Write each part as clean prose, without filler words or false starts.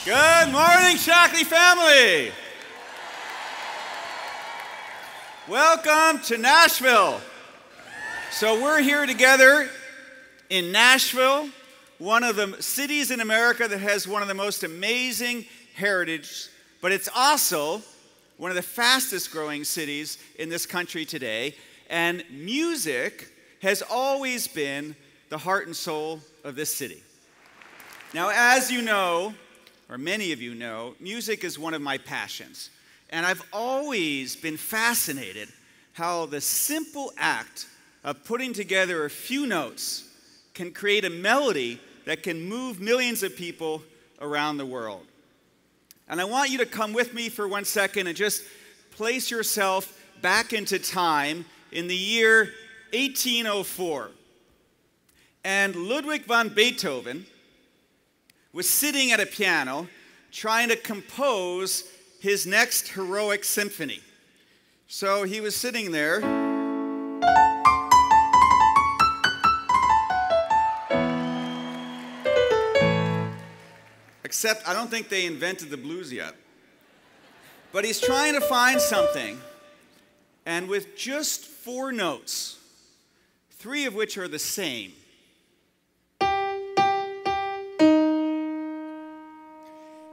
Good morning, Shaklee family. Welcome to Nashville. So we're here together in Nashville, one of the cities in America that has one of the most amazing heritage, but it's also one of the fastest growing cities in this country today. And music has always been the heart and soul of this city. Now, as you know, or many of you know, music is one of my passions. And I've always been fascinated how the simple act of putting together a few notes can create a melody that can move millions of people around the world. And I want you to come with me for 1 second and just place yourself back into time in the year 1804. And Ludwig van Beethoven was sitting at a piano trying to compose his next heroic symphony. So he was sitting there. Except I don't think they invented the blues yet. But he's trying to find something. And with just 4 notes, 3 of which are the same,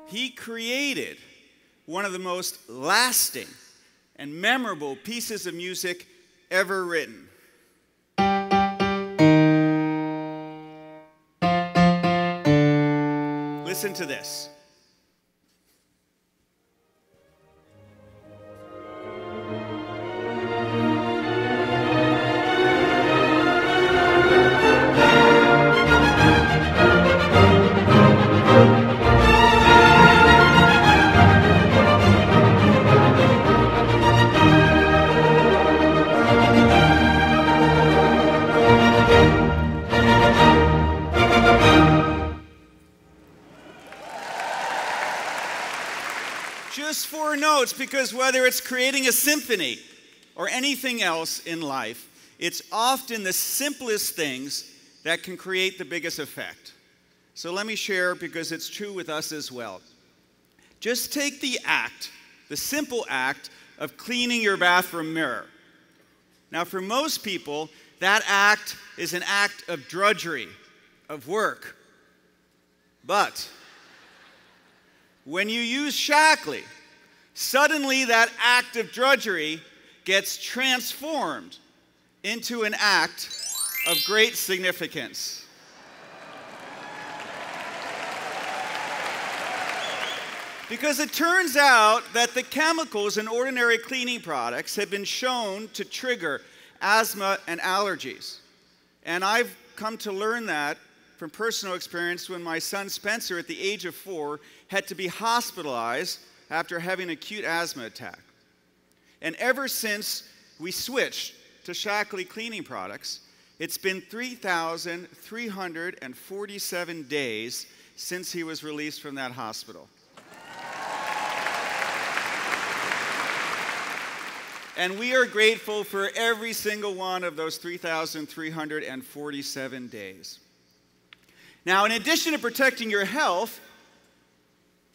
he created one of the most lasting and memorable pieces of music ever written. Listen to this. Just 4 notes, because whether it's creating a symphony or anything else in life, it's often the simplest things that can create the biggest effect. So let me share, because it's true with us as well. Just take the act, the simple act of cleaning your bathroom mirror. Now, for most people, that act is an act of drudgery, of work. But when you use Shaklee, suddenly that act of drudgery gets transformed into an act of great significance. Because it turns out that the chemicals in ordinary cleaning products have been shown to trigger asthma and allergies. And I've come to learn that from personal experience when my son Spencer, at the age of 4, had to be hospitalized after having an acute asthma attack. And ever since we switched to Shaklee cleaning products, it's been 3,347 days since he was released from that hospital. And we are grateful for every single one of those 3,347 days. Now, in addition to protecting your health,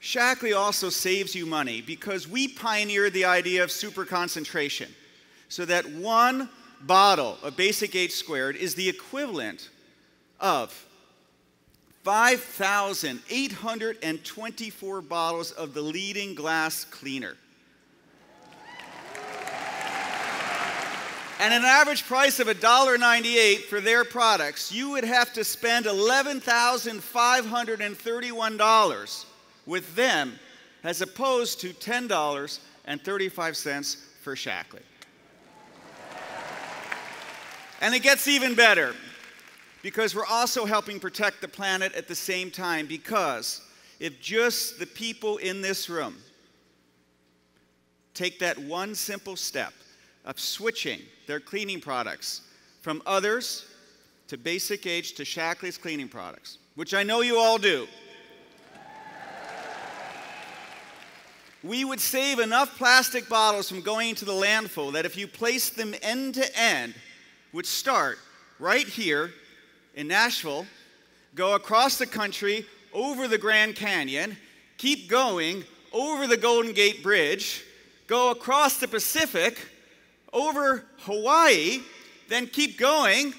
Shaklee also saves you money, because we pioneered the idea of super concentration, so that 1 bottle of Basic H squared is the equivalent of 5,824 bottles of the leading glass cleaner. And an average price of $1.98 for their products, you would have to spend $11,531 with them, as opposed to $10.35 for Shaklee. And it gets even better, because we're also helping protect the planet at the same time, because if just the people in this room take that one simple step of switching their cleaning products from others to Basic H to Shaklee's cleaning products, which I know you all do, we would save enough plastic bottles from going into the landfill that if you placed them end to end, would start right here in Nashville, go across the country, over the Grand Canyon, keep going over the Golden Gate Bridge, go across the Pacific, over Hawaii, then keep going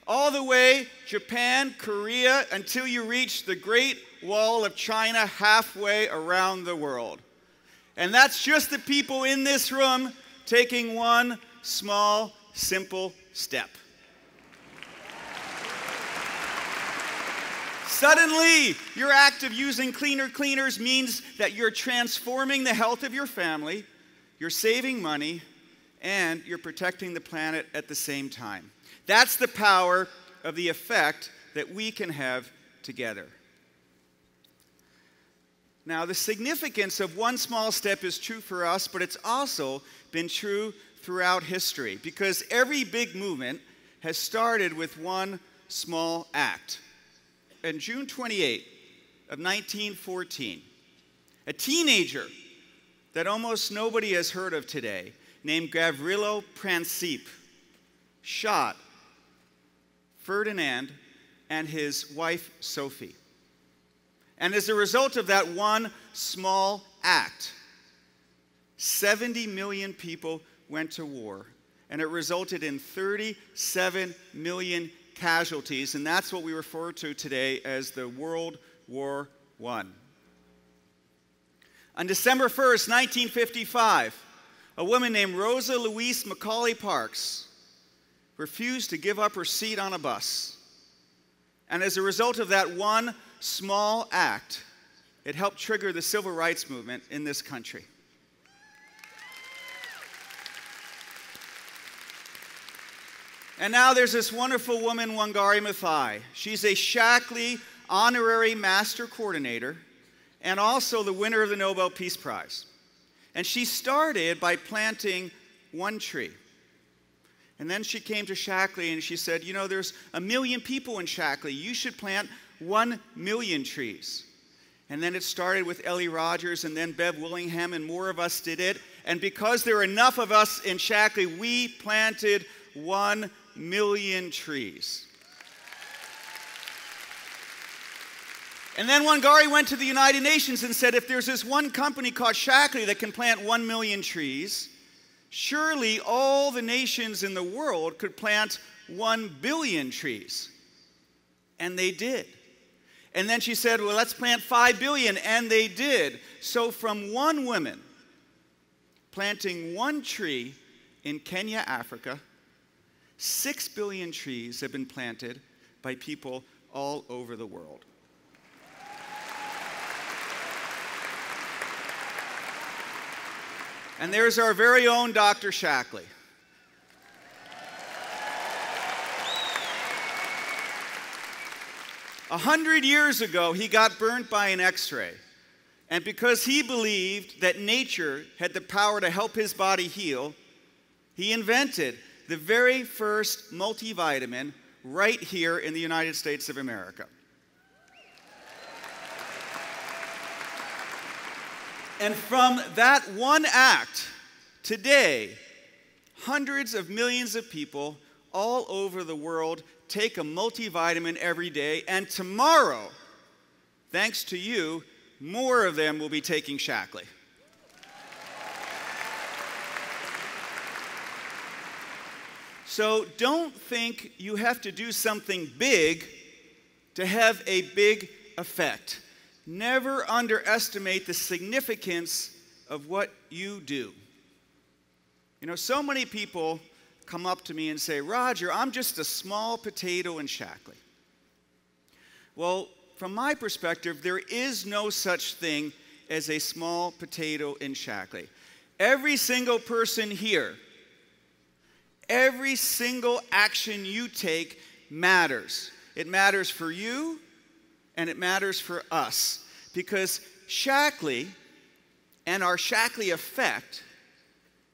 all the way Japan, Korea, until you reach the Great Wall of China halfway around the world. And that's just the people in this room taking one small, simple step. Suddenly, your act of using cleaner cleaners means that you're transforming the health of your family, you're saving money, and you're protecting the planet at the same time. That's the power of the effect that we can have together. Now, the significance of one small step is true for us, but it's also been true throughout history, because every big movement has started with one small act. On June 28 of 1914, a teenager that almost nobody has heard of today, named Gavrilo Princip, shot Ferdinand and his wife Sophie. And as a result of that one small act, 70 million people went to war, and it resulted in 37 million casualties, and that's what we refer to today as the World War I. On December 1st, 1955, a woman named Rosa Louise Macaulay Parks refused to give up her seat on a bus. And as a result of that one small act, it helped trigger the civil rights movement in this country. And now there's this wonderful woman, Wangari Maathai. She's a Shaklee honorary master coordinator and also the winner of the Nobel Peace Prize. And she started by planting one tree. And then she came to Shaklee and she said, you know, there's 1 million people in Shaklee. You should plant 1 million trees. And then it started with Ellie Rogers and then Bev Willingham, and more of us did it. And because there were enough of us in Shaklee, we planted 1 million trees. And then Wangari went to the United Nations and said, if there's this one company called Shaklee that can plant 1 million trees, surely all the nations in the world could plant 1 billion trees. And they did. And then she said, well, let's plant 5 billion, and they did. So from one woman planting one tree in Kenya, Africa, 6 billion trees have been planted by people all over the world. And there's our very own Dr. Shaklee. A 100 years ago, he got burnt by an X-ray. And because he believed that nature had the power to help his body heal, he invented the very first multivitamin right here in the United States of America. And from that one act, today, hundreds of millions of people all over the world take a multivitamin every day, and tomorrow, thanks to you, more of them will be taking Shaklee. So don't think you have to do something big to have a big effect. Never underestimate the significance of what you do. You know, so many people come up to me and say, Roger, I'm just a small potato in Shaklee. Well, from my perspective, there is no such thing as a small potato in Shaklee. Every single person here, every single action you take matters. It matters for you, and it matters for us. Because Shaklee and our Shaklee effect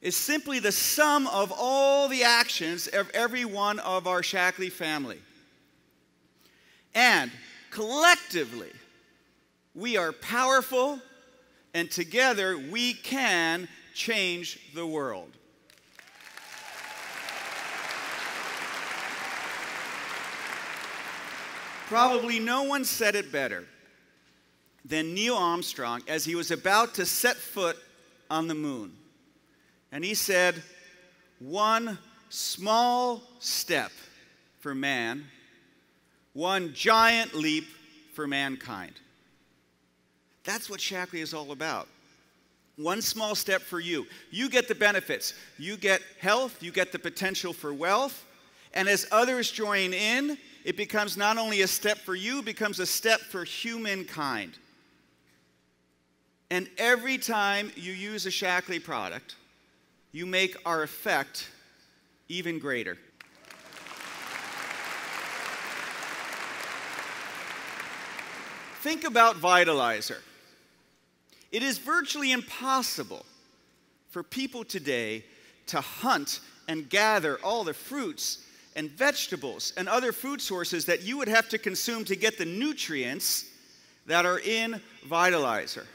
is simply the sum of all the actions of every one of our Shaklee family. And collectively, we are powerful, and together we can change the world. Probably no one said it better than Neil Armstrong as he was about to set foot on the moon. And he said, "One small step for man, one giant leap for mankind." That's what Shaklee is all about. One small step for you. You get the benefits. You get health, you get the potential for wealth, and as others join in, it becomes not only a step for you, it becomes a step for humankind. And every time you use a Shaklee product, you make our effect even greater. Think about Vitalizer. It is virtually impossible for people today to hunt and gather all the fruits and vegetables and other food sources that you would have to consume to get the nutrients that are in Vitalizer.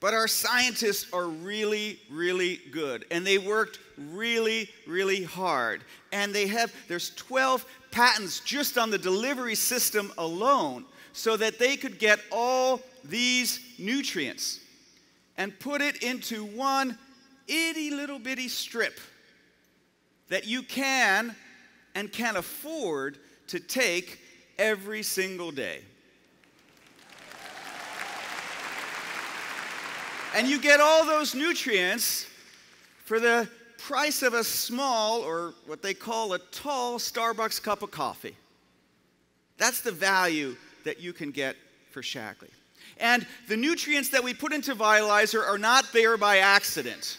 But our scientists are really, really good, and they worked really, really hard. And there's 12 patents just on the delivery system alone, so that they could get all these nutrients and put it into one itty little bitty strip that you can and can afford to take every single day. And you get all those nutrients for the price of a small, or what they call a tall, Starbucks cup of coffee. That's the value that you can get for Shaklee. And the nutrients that we put into Vitalizer are not there by accident.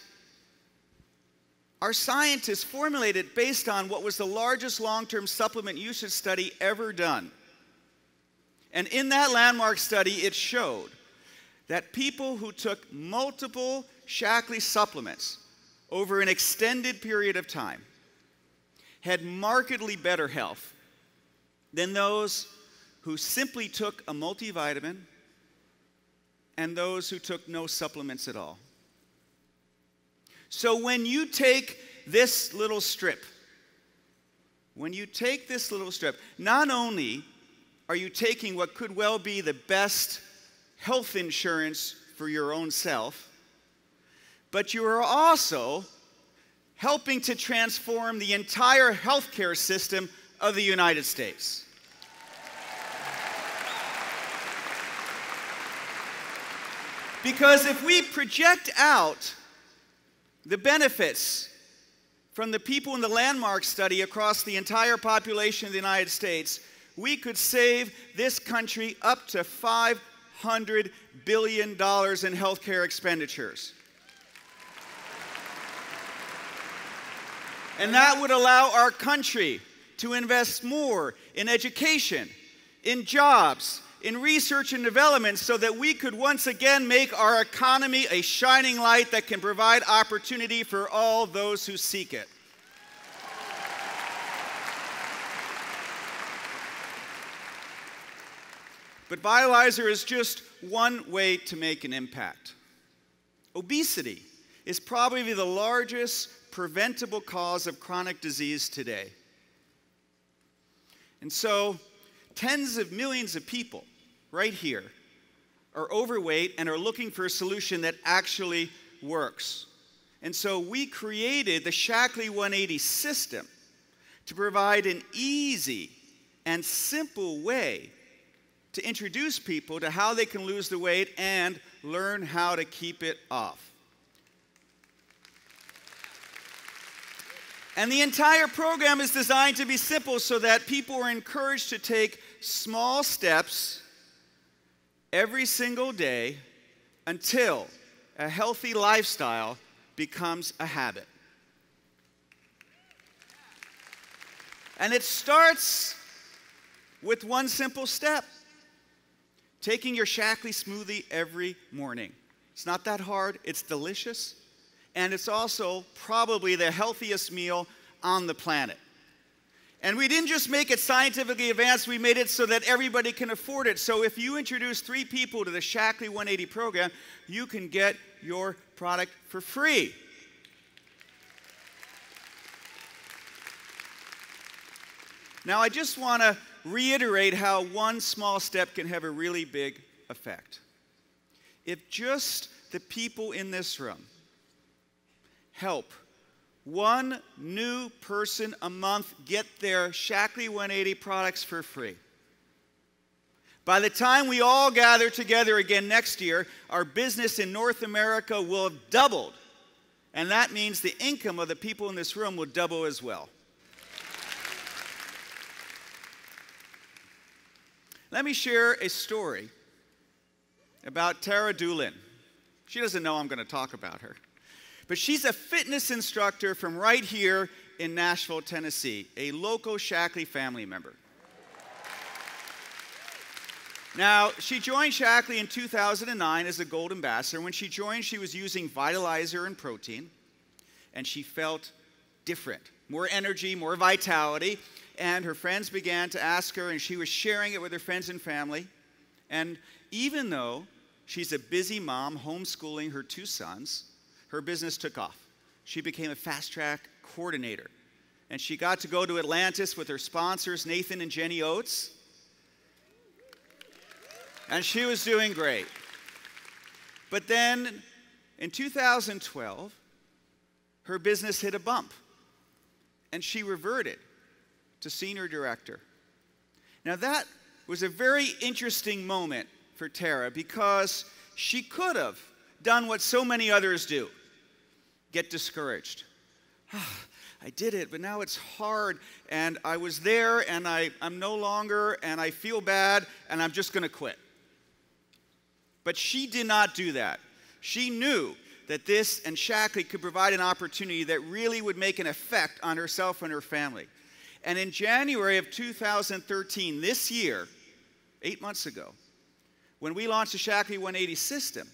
Our scientists formulated it based on what was the largest long-term supplement usage study ever done. And in that landmark study, it showed that people who took multiple Shaklee supplements over an extended period of time had markedly better health than those who simply took a multivitamin and those who took no supplements at all. So when you take this little strip, not only are you taking what could well be the best health insurance for your own self, but you are also helping to transform the entire healthcare system of the United States. Because if we project out the benefits from the people in the landmark study across the entire population of the United States, we could save this country up to $500 billion in healthcare expenditures. And that would allow our country to invest more in education, in jobs, in research and development, so that we could once again make our economy a shining light that can provide opportunity for all those who seek it. But Vitalizer is just one way to make an impact. Obesity is probably the largest preventable cause of chronic disease today. And so, tens of millions of people right here are overweight and are looking for a solution that actually works. And so we created the Shaklee 180 system to provide an easy and simple way to introduce people to how they can lose the weight and learn how to keep it off. And the entire program is designed to be simple so that people are encouraged to take small steps every single day until a healthy lifestyle becomes a habit. And it starts with one simple step: taking your Shaklee smoothie every morning. It's not that hard, it's delicious, and it's also probably the healthiest meal on the planet. And we didn't just make it scientifically advanced, we made it so that everybody can afford it. So if you introduce 3 people to the Shaklee 180 program, you can get your product for free. Now I just want to reiterate how one small step can have a really big effect. If just the people in this room help one new person a month get their Shaklee 180 products for free, by the time we all gather together again next year, our business in North America will have doubled. And that means the income of the people in this room will double as well. Let me share a story about Tara Doolin. She doesn't know I'm going to talk about her. But she's a fitness instructor from right here in Nashville, Tennessee, a local Shaklee family member. Now, she joined Shaklee in 2009 as a gold ambassador. When she joined, she was using Vitalizer and protein, and she felt different, more energy, more vitality, and her friends began to ask her, and she was sharing it with her friends and family. And even though she's a busy mom homeschooling her 2 sons, her business took off. She became a fast-track coordinator, and she got to go to Atlantis with her sponsors, Nathan and Jenny Oates. And she was doing great. But then in 2012, her business hit a bump, and she reverted to senior director. Now that was a very interesting moment for Tara because she could have done what so many others do, get discouraged. I did it, but now it's hard, and I was there, and I'm no longer, and I feel bad, and I'm just going to quit. But she did not do that. She knew that this and Shaklee could provide an opportunity that really would make an effect on herself and her family. And in January of 2013, this year, 8 months ago, when we launched the Shaklee 180 system,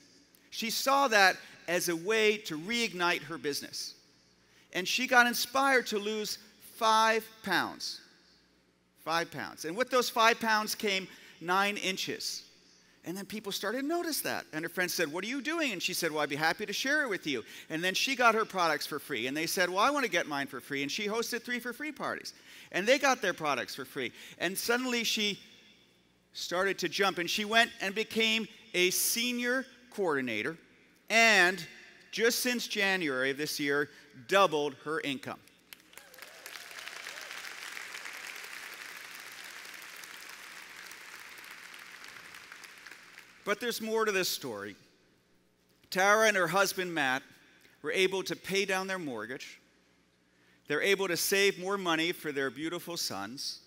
she saw that as a way to reignite her business. And she got inspired to lose 5 pounds. 5 pounds. And with those 5 pounds came 9 inches. And then people started to notice that. And her friends said, "What are you doing?" And she said, "Well, I'd be happy to share it with you." And then she got her products for free. And they said, "Well, I want to get mine for free." And she hosted 3 for free parties. And they got their products for free. And suddenly she started to jump. And she went and became a senior coordinator. And just since January of this year, doubled her income. But there's more to this story. Tara and her husband, Matt, were able to pay down their mortgage. They're able to save more money for their beautiful sons.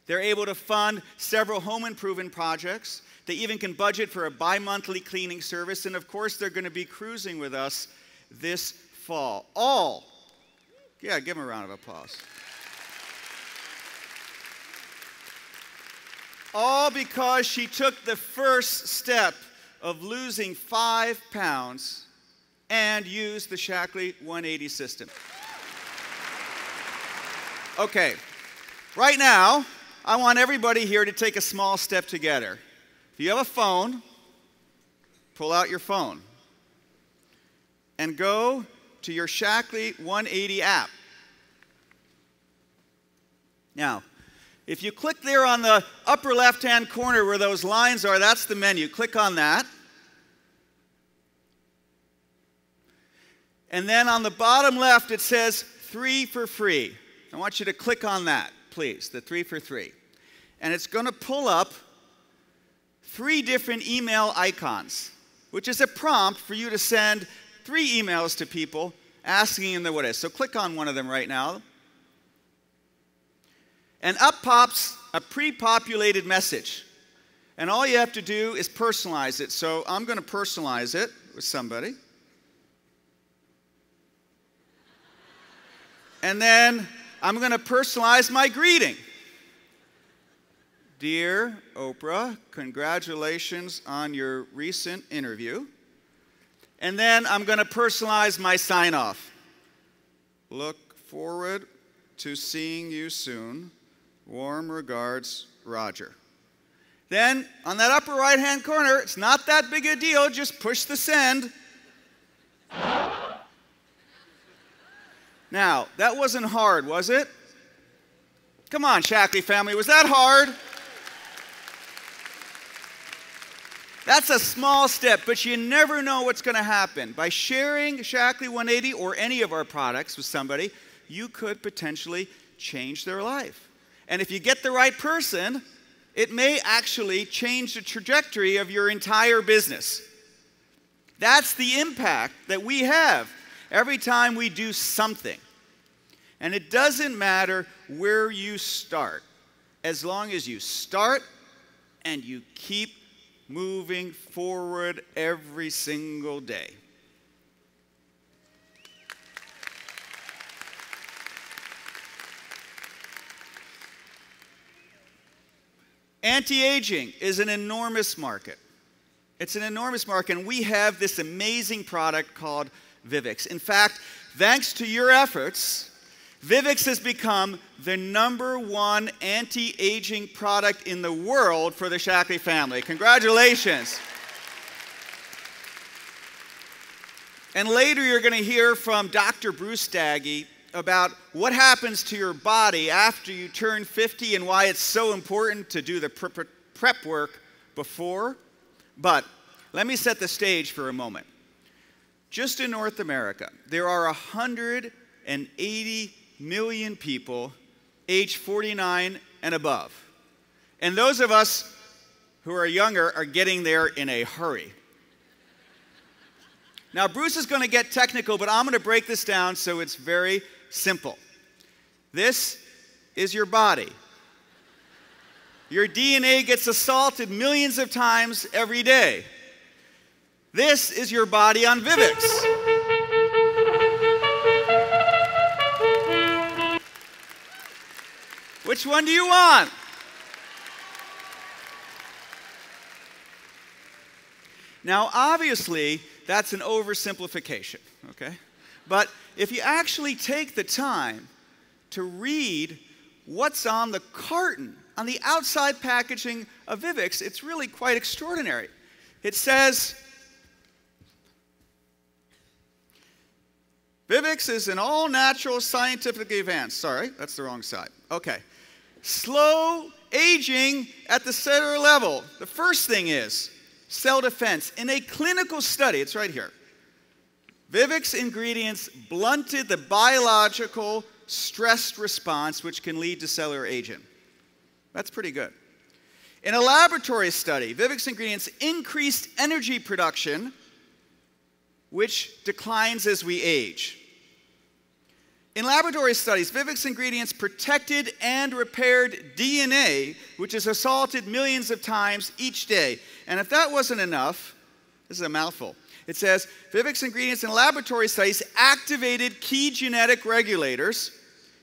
They're able to fund several home improvement projects. They even can budget for a bi-monthly cleaning service. And of course, they're going to be cruising with us this fall. Yeah, give them a round of applause. All because she took the first step of losing 5 pounds and used the Shaklee 180 system. Okay, right now, I want everybody here to take a small step together. If you have a phone, pull out your phone and go to your Shaklee 180 app. Now, if you click there on the upper left-hand corner where those lines are, that's the menu. Click on that. And then on the bottom left, it says 3 for free. I want you to click on that, please, the 3 for 3. And it's going to pull up 3 different email icons, which is a prompt for you to send 3 emails to people asking them what it is. So click on one of them right now. And up pops a pre-populated message. And all you have to do is personalize it. So I'm going to personalize it with somebody. And then I'm going to personalize my greeting. Dear Oprah, congratulations on your recent interview. And then I'm going to personalize my sign-off. Look forward to seeing you soon. Warm regards, Roger. Then, on that upper right-hand corner, it's not that big a deal, just push the send. Now, that wasn't hard, was it? Come on, Shaklee family, was that hard? That's a small step, but you never know what's going to happen. By sharing Shaklee 180 or any of our products with somebody, you could potentially change their life. And if you get the right person, it may actually change the trajectory of your entire business. That's the impact that we have every time we do something. And it doesn't matter where you start, as long as you start and you keep moving forward every single day. Anti-aging is an enormous market. It's an enormous market, and we have this amazing product called Vivix. In fact, thanks to your efforts, Vivix has become the #1 anti-aging product in the world for the Shaklee family. Congratulations. And later you're going to hear from Dr. Bruce Daggy about what happens to your body after you turn 50 and why it's so important to do the prep work before. But let me set the stage for a moment. Just in North America, there are 180 million people age 49 and above. And those of us who are younger are getting there in a hurry. Now, Bruce is going to get technical, but I'm going to break this down so it's very simple. This is your body. Your DNA gets assaulted millions of times every day. This is your body on Vivix. Which one do you want? Now, obviously, that's an oversimplification, okay? But if you actually take the time to read what's on the carton, on the outside packaging of Vivix, it's really quite extraordinary. It says, Vivix is an all-natural, scientifically advanced. Sorry, that's the wrong side. Okay. Slow aging at the cellular level. The first thing is cell defense. In a clinical study, it's right here, Vivix ingredients blunted the biological stress response, which can lead to cellular aging. That's pretty good. In a laboratory study, Vivix ingredients increased energy production, which declines as we age. In laboratory studies, Vivix ingredients protected and repaired DNA, which is assaulted millions of times each day. And if that wasn't enough, this is a mouthful. It says, Vivix ingredients in laboratory studies activated key genetic regulators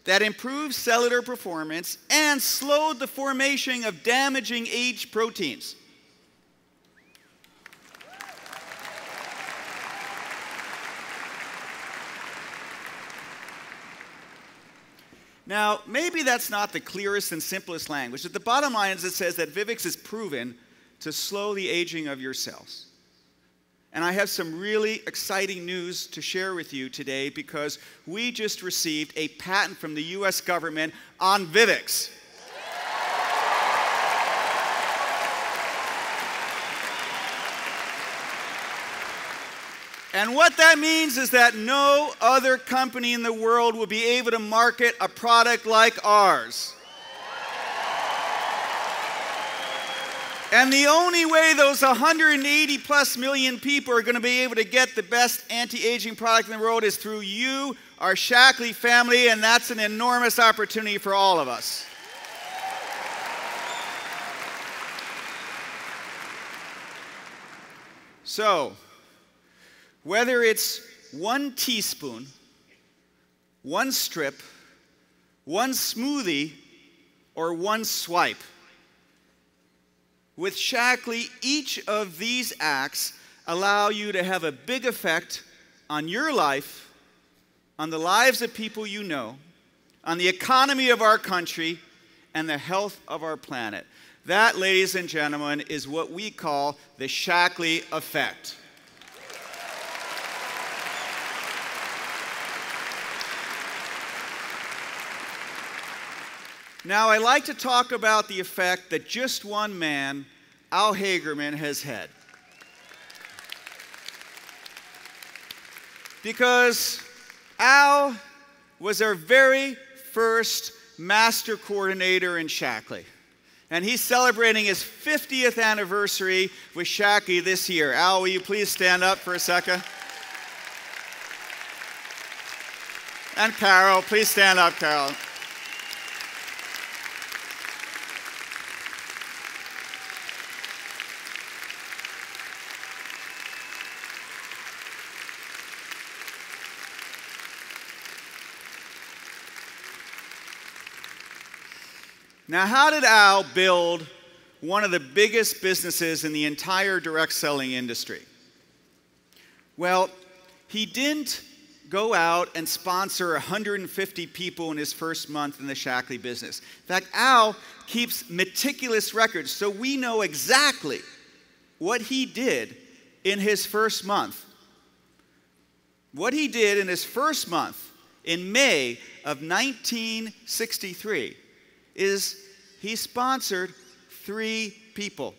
that improved cellular performance and slowed the formation of damaging age proteins. Now, maybe that's not the clearest and simplest language, but the bottom line is it says that Vivix is proven to slow the aging of your cells. And I have some really exciting news to share with you today because we just received a patent from the US government on Vivix. And what that means is that no other company in the world will be able to market a product like ours. And the only way those 180 plus million people are going to be able to get the best anti-aging product in the world is through you, our Shaklee family, and that's an enormous opportunity for all of us. So, whether it's 1 teaspoon, 1 strip, 1 smoothie, or 1 swipe, with Shaklee, each of these acts allow you to have a big effect on your life, on the lives of people you know, on the economy of our country, and the health of our planet. That, ladies and gentlemen, is what we call the Shaklee effect. Now, I like to talk about the effect that just one man, Al Hagerman, has had. because Al was our very first master coordinator in Shaklee. And he's celebrating his 50th anniversary with Shaklee this year. Al, will you please stand up for a second? And Carol, please stand up, Carol. Now, how did Al build one of the biggest businesses in the entire direct selling industry? Well, he didn't go out and sponsor 150 people in his first month in the Shaklee business. In fact, Al keeps meticulous records, so we know exactly what he did in his first month. What he did in his first month in May of 1963 is he sponsored 3 people.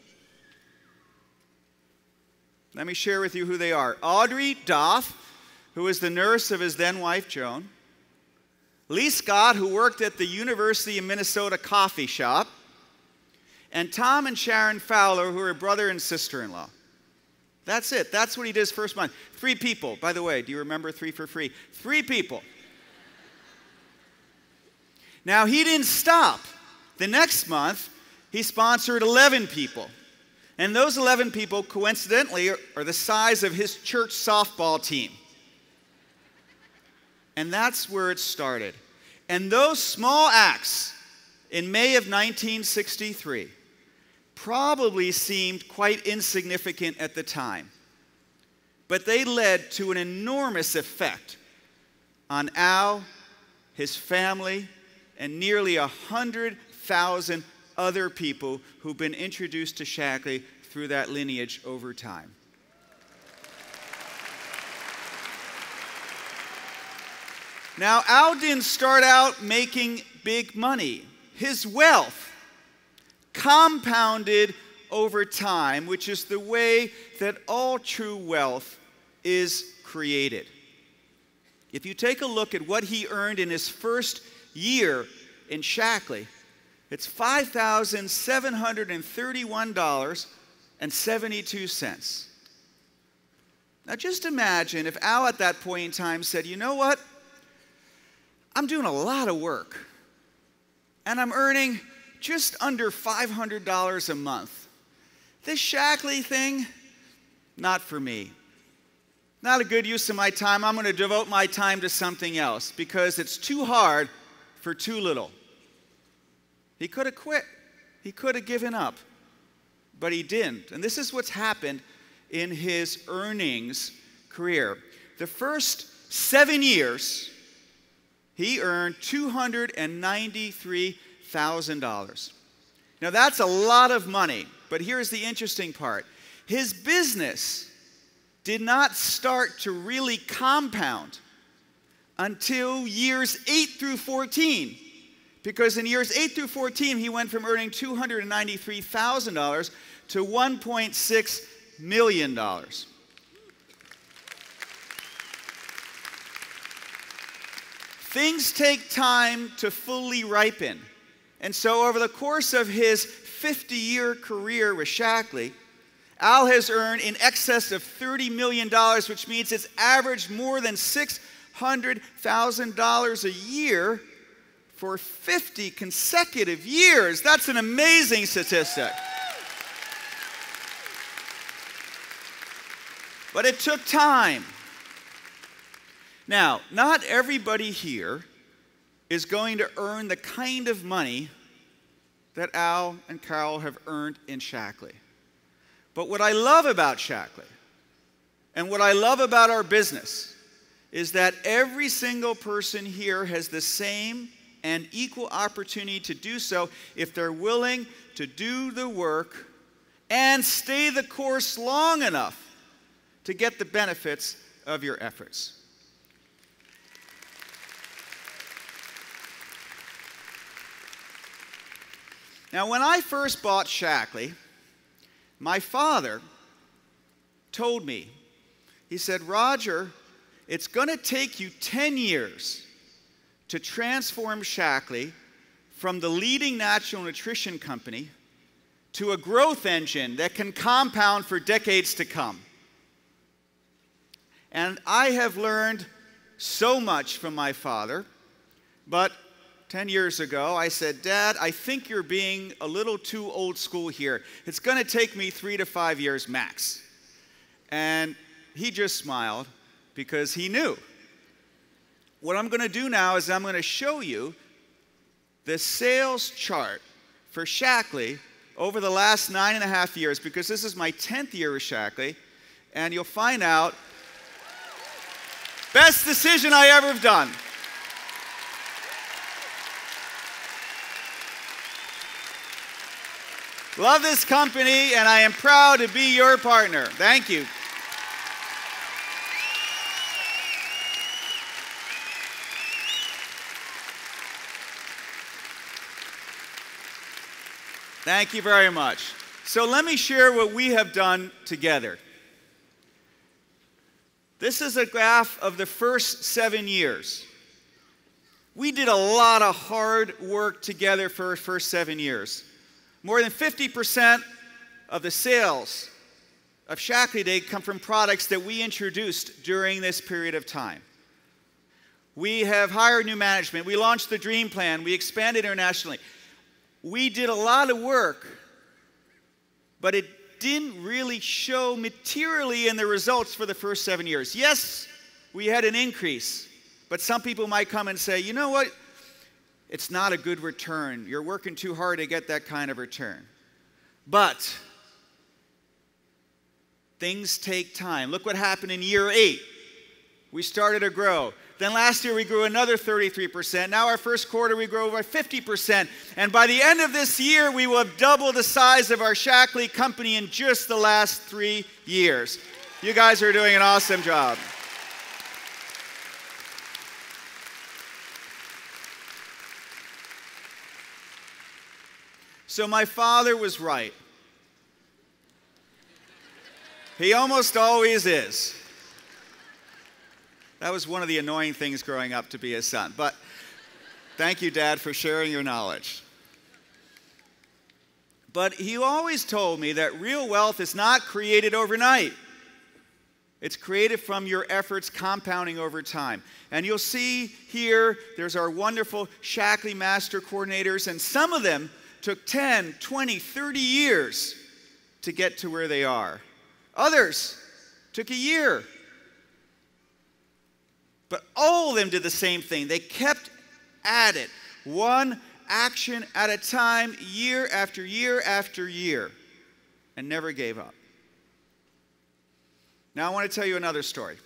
Let me share with you who they are. Audrey Doff, who was the nurse of his then wife, Joan. Lee Scott, who worked at the University of Minnesota coffee shop. And Tom and Sharon Fowler, who were brother and sister-in-law. That's it. That's what he did his first month. 3 people. By the way, do you remember 3 for free? 3 people. Now, he didn't stop. The next month, he sponsored 11 people. And those 11 people, coincidentally, are the size of his church softball team. And that's where it started. And those small acts in May of 1963 probably seemed quite insignificant at the time. But they led to an enormous effect on Al, his family, and nearly 100,000 other people who've been introduced to Shaklee through that lineage over time. Now, Al didn't start out making big money. His wealth compounded over time, which is the way that all true wealth is created. If you take a look at what he earned in his first year in Shaklee, it's $5,731.72. Now just imagine if Al at that point in time said, you know what? I'm doing a lot of work, and I'm earning just under $500 a month. This Shaklee thing, not for me. Not a good use of my time. I'm going to devote my time to something else because it's too hard for too little. He could have quit. He could have given up, but he didn't. And this is what's happened in his earnings career. The first 7 years, he earned $293,000. Now that's a lot of money, but here's the interesting part. His business did not start to really compound until years 8 through 14. Because in years 8 through 14, he went from earning $293,000 to $1.6 million. Things take time to fully ripen. And so over the course of his 50-year career with Shaklee, Al has earned in excess of $30 million, which means it's averaged more than $600,000 a year for 50 consecutive years. That's an amazing statistic. But it took time. Now, not everybody here is going to earn the kind of money that Al and Carol have earned in Shaklee. But what I love about Shaklee and what I love about our business is that every single person here has the same and equal opportunity to do so if they're willing to do the work and stay the course long enough to get the benefits of your efforts. Now, when I first bought Shaklee, my father told me, he said, Roger, it's going to take you 10 years to transform Shaklee from the leading natural nutrition company to a growth engine that can compound for decades to come. And I have learned so much from my father, but 10 years ago I said, Dad, I think you're being a little too old school here. It's going to take me 3 to 5 years max. And he just smiled because he knew. What I'm going to do now is I'm going to show you the sales chart for Shaklee over the last 9.5 years, because this is my 10th year with Shaklee, and you'll find out best decision I ever have done. Love this company, and I am proud to be your partner. Thank you. Thank you very much. So let me share what we have done together. This is a graph of the first 7 years. We did a lot of hard work together for the first 7 years. More than 50% of the sales of Shaklee Day come from products that we introduced during this period of time. We have hired new management. We launched the Dream Plan. We expanded internationally. We did a lot of work, but it didn't really show materially in the results for the first 7 years. Yes, we had an increase, but some people might come and say, you know what? It's not a good return. You're working too hard to get that kind of return. But things take time. Look what happened in year 8. We started to grow. Then last year we grew another 33%. Now our first quarter we grew over 50%. And by the end of this year we will have doubled the size of our Shaklee company in just the last 3 years. You guys are doing an awesome job. So my father was right. He almost always is. That was one of the annoying things growing up to be his son. But thank you, Dad, for sharing your knowledge. But he always told me that real wealth is not created overnight. It's created from your efforts compounding over time. And you'll see here, there's our wonderful Shaklee Master Coordinators, and some of them took 10, 20, 30 years to get to where they are. Others took a year. But all of them did the same thing. They kept at it, one action at a time, year after year after year, and never gave up. Now I want to tell you another story.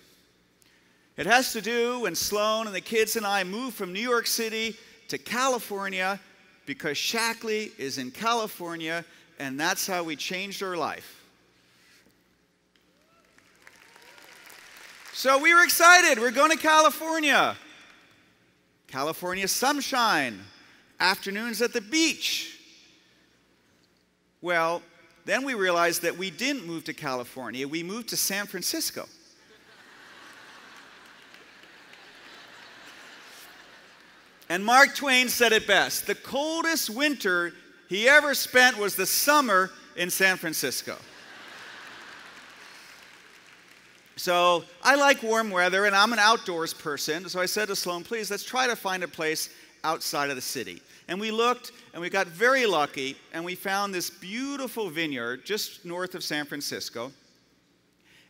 It has to do when Sloan and the kids and I moved from New York City to California because Shaklee is in California, and that's how we changed our life. So we were excited. We're going to California. California sunshine, afternoons at the beach. Well, then we realized that we didn't move to California. We moved to San Francisco. And Mark Twain said it best. The coldest winter he ever spent was the summer in San Francisco. So I like warm weather, and I'm an outdoors person. So I said to Sloan, please, let's try to find a place outside of the city. And we looked, and we got very lucky, and we found this beautiful vineyard just north of San Francisco.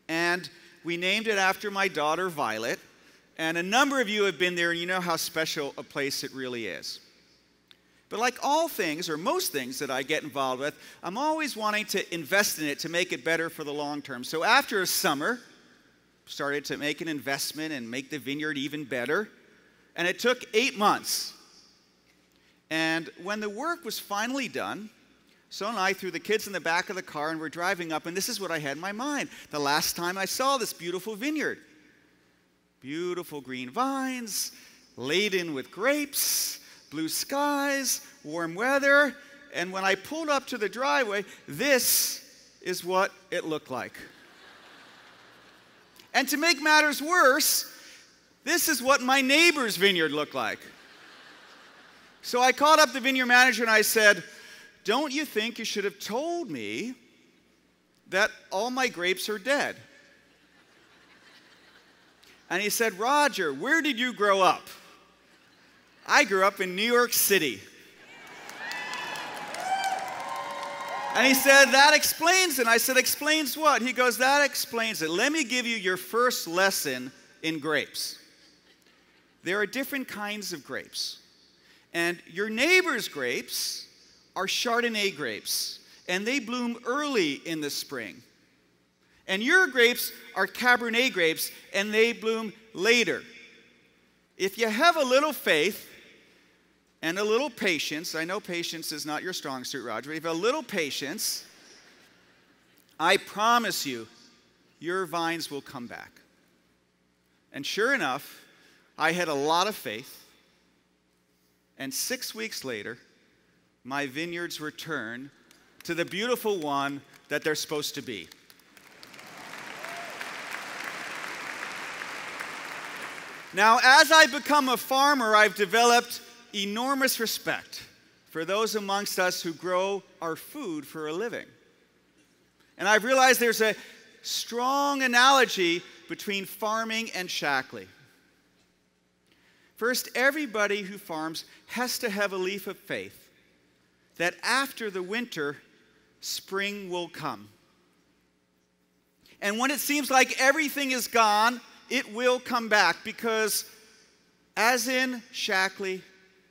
And we named it after my daughter, Violet. And a number of you have been there, and you know how special a place it really is. But like all things, or most things that I get involved with, I'm always wanting to invest in it to make it better for the long term. So after a summer, started to make an investment and make the vineyard even better. And it took 8 months. And when the work was finally done, So and I threw the kids in the back of the car and we're driving up, and this is what I had in my mind. The last time I saw this beautiful vineyard. Beautiful green vines, laden with grapes, blue skies, warm weather. And when I pulled up to the driveway, this is what it looked like. And to make matters worse, This is what my neighbor's vineyard looked like. So I called up the vineyard manager and I said, don't you think you should have told me that all my grapes are dead? And he said, Roger, where did you grow up? I grew up in New York City. And he said, that explains it. I said, explains what? He goes, that explains it. Let me give you your first lesson in grapes. There are different kinds of grapes. And your neighbor's grapes are Chardonnay grapes. And they bloom early in the spring. And your grapes are Cabernet grapes. And they bloom later. If you have a little faith and a little patience, I know patience is not your strong suit, Roger, but if you have a little patience, I promise you, your vines will come back. And sure enough, I had a lot of faith, and 6 weeks later, my vineyards returned to the beautiful one that they're supposed to be. Now, as I become a farmer, I've developed enormous respect for those amongst us who grow our food for a living. And I've realized there's a strong analogy between farming and Shaklee. First, everybody who farms has to have a leap of faith that after the winter, spring will come. And when it seems like everything is gone, it will come back, because as in Shaklee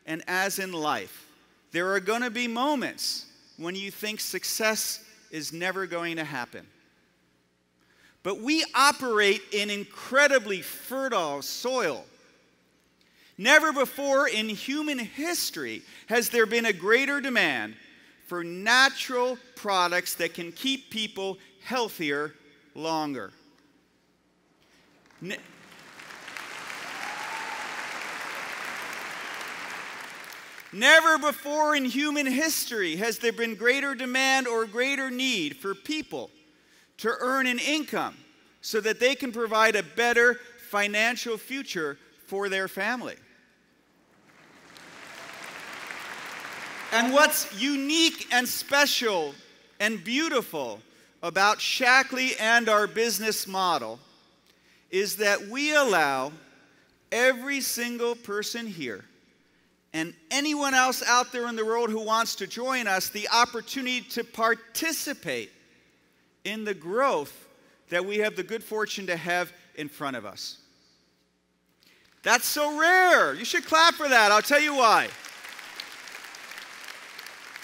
and as in life, there are going to be moments when you think success is never going to happen. But we operate in incredibly fertile soil. Never before in human history has there been a greater demand for natural products that can keep people healthier longer. Never before in human history has there been greater demand or greater need for people to earn an income so that they can provide a better financial future for their family. And what's unique and special and beautiful about Shaklee and our business model is that we allow every single person here and anyone else out there in the world who wants to join us the opportunity to participate in the growth that we have the good fortune to have in front of us. That's so rare. You should clap for that. I'll tell you why.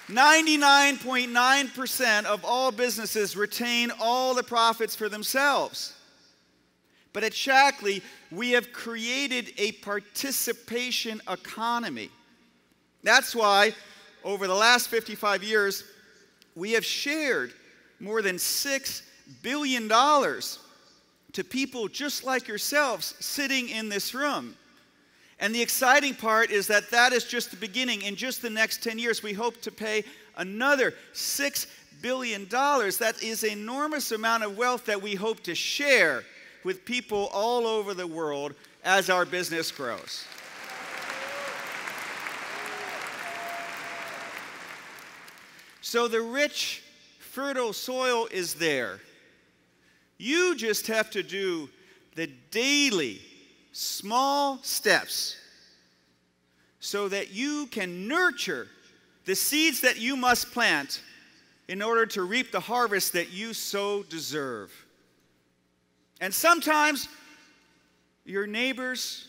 99.9% of all businesses retain all the profits for themselves. But at Shaklee, we have created a participation economy. That's why, over the last 55 years, we have shared more than $6 billion to people just like yourselves sitting in this room. And the exciting part is that that is just the beginning. In just the next 10 years, we hope to pay another $6 billion. That is an enormous amount of wealth that we hope to share with people all over the world as our business grows. So the rich, fertile soil is there. You just have to do the daily, small steps so that you can nurture the seeds that you must plant in order to reap the harvest that you so deserve. And sometimes your neighbor's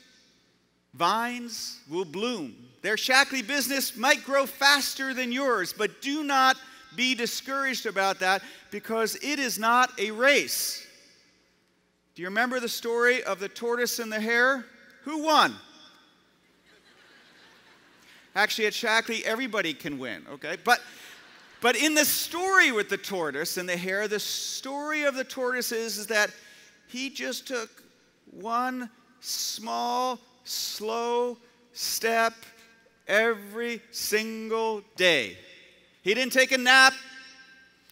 vines will bloom. Their Shaklee business might grow faster than yours, but do not be discouraged about that, because it is not a race. Do you remember the story of the tortoise and the hare? Who won? Actually, at Shaklee, everybody can win, okay? But in the story with the tortoise and the hare, the story of the tortoise is that he just took one small, slow step every single day. He didn't take a nap.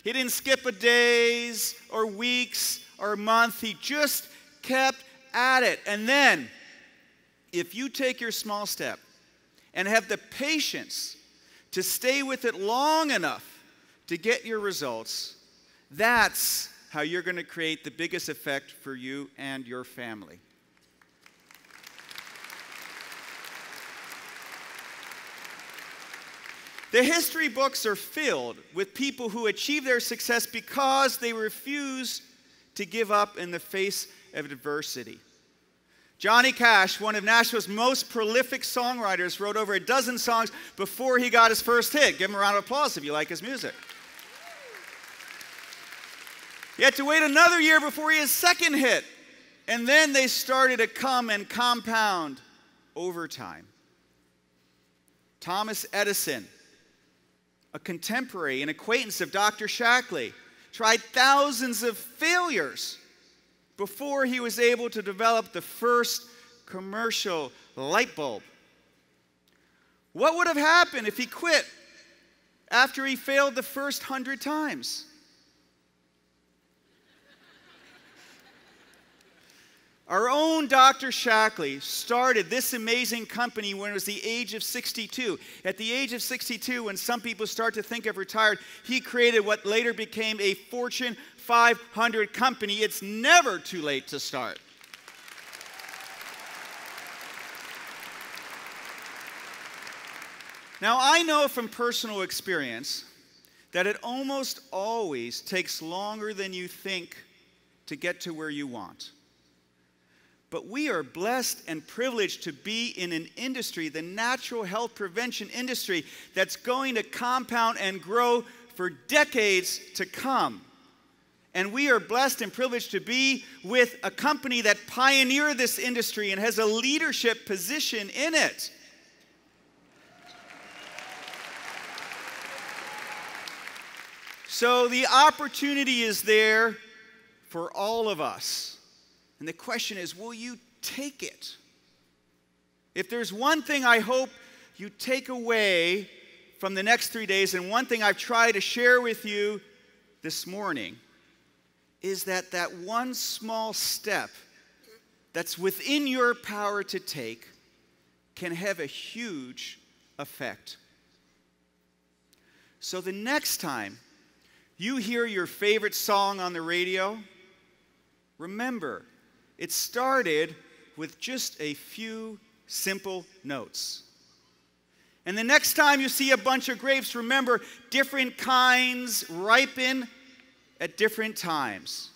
He didn't skip a days or weeks or a month. He just kept at it. And then if you take your small step and have the patience to stay with it long enough to get your results, that's how you're going to create the biggest effect for you and your family. The history books are filled with people who achieve their success because they refuse to give up in the face of adversity. Johnny Cash, one of Nashville's most prolific songwriters, wrote over a dozen songs before he got his first hit. Give him a round of applause if you like his music. He had to wait another year before he had his second hit. And then they started to come and compound over time. Thomas Edison, a contemporary, an acquaintance of Dr. Shaklee, tried thousands of failures before he was able to develop the first commercial light bulb. What would have happened if he quit after he failed the first 100 times? Our own Dr. Shaklee started this amazing company when he was the age of 62. At the age of 62, when some people start to think of retired, he created what later became a Fortune 500 company. It's never too late to start. Now, I know from personal experience that it almost always takes longer than you think to get to where you want. But we are blessed and privileged to be in an industry, the natural health prevention industry, that's going to compound and grow for decades to come. And we are blessed and privileged to be with a company that pioneered this industry and has a leadership position in it. So the opportunity is there for all of us. And the question is, will you take it? If there's one thing I hope you take away from the next 3 days, and one thing I've tried to share with you this morning, is that that one small step that's within your power to take can have a huge effect. So the next time you hear your favorite song on the radio, remember, it started with just a few simple notes. And the next time you see a bunch of grapes, remember, different kinds ripen at different times.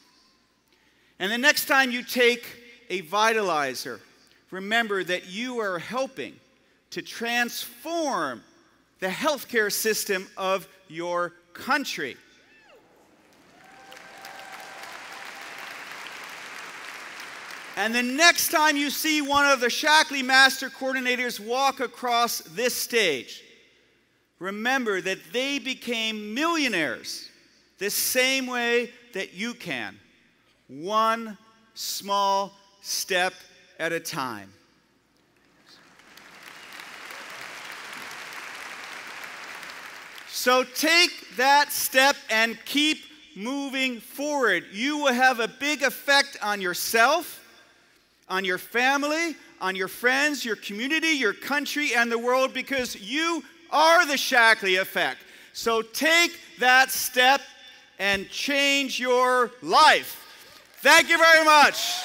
And the next time you take a vitalizer, remember that you are helping to transform the healthcare system of your country. And the next time you see one of the Shaklee Master Coordinators walk across this stage, remember that they became millionaires the same way that you can, one small step at a time. So take that step and keep moving forward. You will have a big effect on yourself, on your family, on your friends, your community, your country, and the world, because you are the Shaklee effect. So take that step and change your life. Thank you very much.